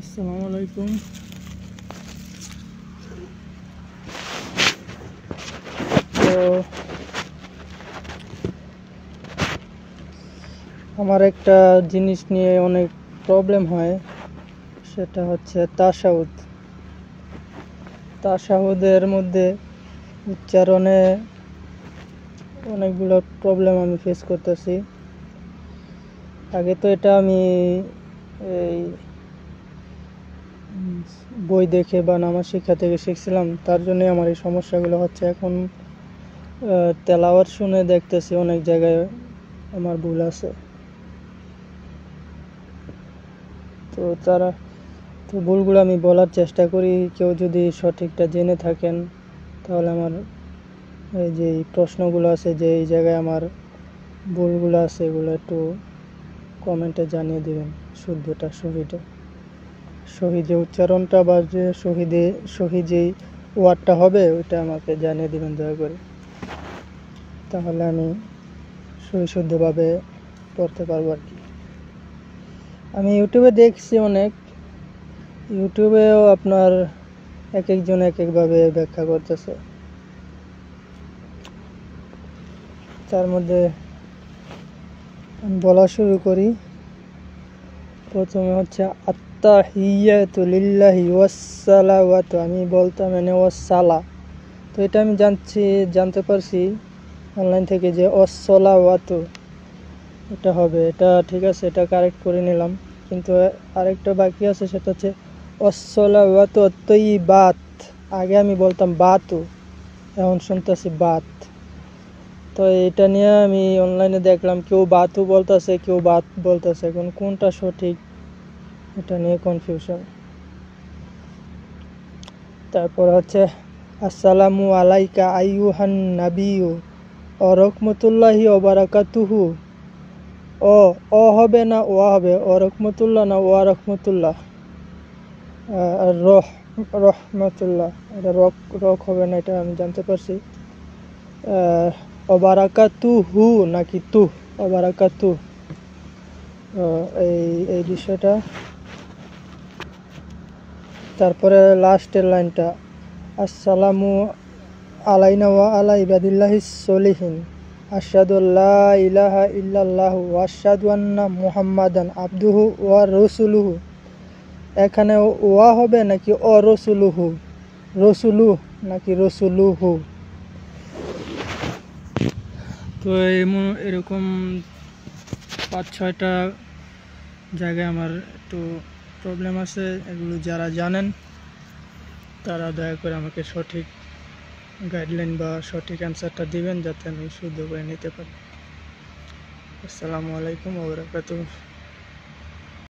আসসালামু আলাইকুম। তো আমার একটা জিনিস নিয়ে অনেক প্রবলেম হয়, সেটা হচ্ছে তাশাহুদের মধ্যে উচ্চারণে অনেকগুলো প্রবলেম আমি ফেস করতেছি। আগে তো এটা আমি এই বই দেখে বা নামাজ শিক্ষা থেকে শিখছিলাম, তার জন্যই আমার এই সমস্যাগুলো হচ্ছে। এখন তেলাওয়াত শুনে দেখতেছি অনেক জায়গায় আমার ভুল আছে। তো ভুলগুলো আমি বলার চেষ্টা করি। কেউ যদি সঠিকটা জেনে থাকেন তাহলে আমার এই যে প্রশ্নগুলো আছে, যে এই জায়গায় আমার ভুলগুলো আছে, এগুলো একটু কমেন্টে জানিয়ে দেবেন। শুদ্ধটা সহি যে উচ্চারণটা বা যে সহি যেই ওয়ার্ডটা হবে ওইটা আমাকে জানিয়ে দেবেন দয়া করে, তাহলে আমি সহি শুদ্ধভাবে পড়তে পারবো আর কি। আমি ইউটিউবে দেখছি ইউটিউবেও আপনার এক একজন এক একভাবে ব্যাখ্যা করতেছে। তার মধ্যে আমি বলা শুরু করি। প্রথমে হচ্ছে আত্তাহিয়াতু লিল্লাহি ওয়াসসালাওয়াতু, আমি বলতাম মানে ওয়াসসালা, তো এটা আমি জানতে পারছি অনলাইন থেকে যে ওয়াসসালাওয়াতু এটা হবে। এটা ঠিক আছে, এটা কারেক্ট করে নিলাম। কিন্তু আরেকটা বাকি আছে, সেটা হচ্ছে ওয়াসসালাওয়াতু তয়্যিবাত। আগে আমি বলতাম বাতু, এখন শুনতেছি বাত। তো এটা নিয়ে আমি অনলাইনে দেখলাম কেউ বাতু বলতেছে, কেউ বাত বলতেছে। এখন কোনটা সঠিক এটা নিয়ে কনফিউশন। তারপর হচ্ছে আসসালামু আলাইকা আইয়ুহান নাবিয়্যু ওয়া রাহমাতুল্লাহি ওয়া বারাকাতুহু। ও হবে না ওয়া হবে, ওয়া রাহমাতুল্লাহ না ওয়া রাহমাতুল্লাহ, রহমাতুল্লাহ, এটা রক হবে না, এটা আমি জানতে পারছি। অবারাকাতুহু নাকি তু, অবারাকাতু, এই বিষয়টা। তারপরে লাস্টের লাইনটা আসসালামু আলাইনা ওয়া আলা ইবাদিল্লাহিস সলিহিন আশহাদু আল্লা ইলাহা ইল্লাল্লাহু ওয়া আশহাদু আন্না মুহাম্মাদান আবদুহু ওয়া রাসূলুহু। এখানে ওয়া হবে নাকি রসুলুহু, নাকি রসুলুহু? তো এরকম 5-6টা জায়গায় আমার একটু প্রবলেম আছে। এগুলো যারা জানেন তারা দয়া করে আমাকে সঠিক গাইডলাইন বা সঠিক অ্যান্সারটা দিবেন, যাতে আমি শুদ্ধ করে নিতে পারি। আসসালামু আলাইকুম ওয়া বারাকাতুহু।